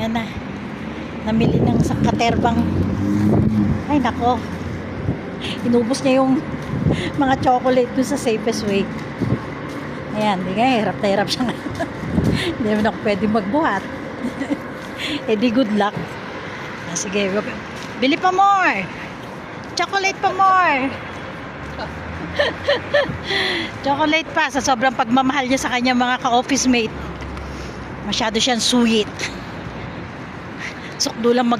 Yan na. Namili ng sa katerbang. Ay nako. Inubos niya yung mga chocolate dun sa safest way. Ayan, di nga, hirap na hirap siya. Hindi naman ako pwede magbuhat. Eh di good luck. Sige, bili pa more. Chocolate pa more. Chocolate pa sa sobrang pagmamahal niya sa kanya mga ka-office mate. Masyado siyang sweet. Sukdo lang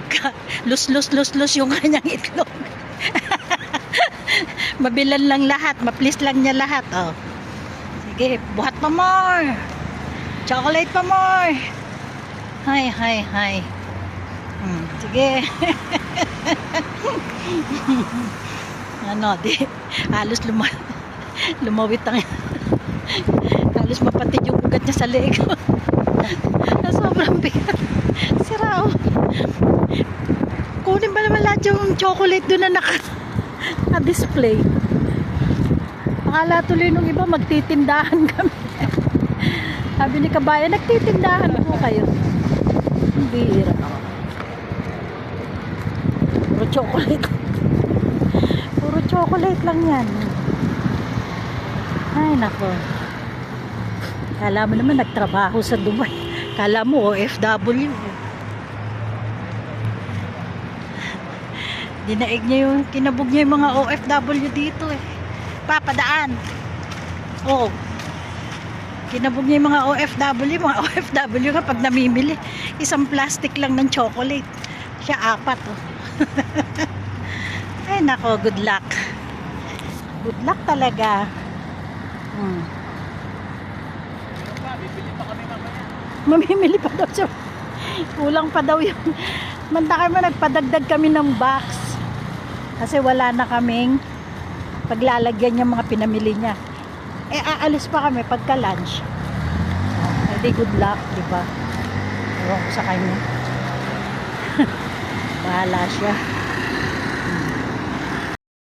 lus yung kanyang itlog. Mabilan lang lahat, maplis lang niya lahat. Oh. Sige, buhat pa more. Chocolate pa more. Hi. Sige. Ano, di halos lumawit ang halos mapatid yung ugat niya sa leeg. Sobrang bigat. Sira, oh. Kunin ba naman lahat yung chocolate doon na naka-display? Akala tuloy nung iba magtitindahan kami. Sabi ni Kabayan, nagtitindahan po kayo. Hindi hirap ako. Puro chocolate. Puro chocolate lang yan. Ay nako. Kala mo naman nagtrabaho sa Dubai. Kala mo OFW. Dinaig niya yung kinabog niya yung mga OFW dito eh. Papadaan. Oo. Kinabog niya yung mga OFW kapag namimili. Isang plastic lang ng chocolate. Siya 4 oh. Ay nako, good luck. Good luck talaga. Mamimili pa daw siya. Kulang pa daw yun. Manda kami, nagpadagdag kami ng box. Kasi wala na kaming paglalagyan yung mga pinamili niya. Eh, aalis pa kami pagka lunch. Hindi good luck, diba? Ewan ko sa kanya. Bahala siya.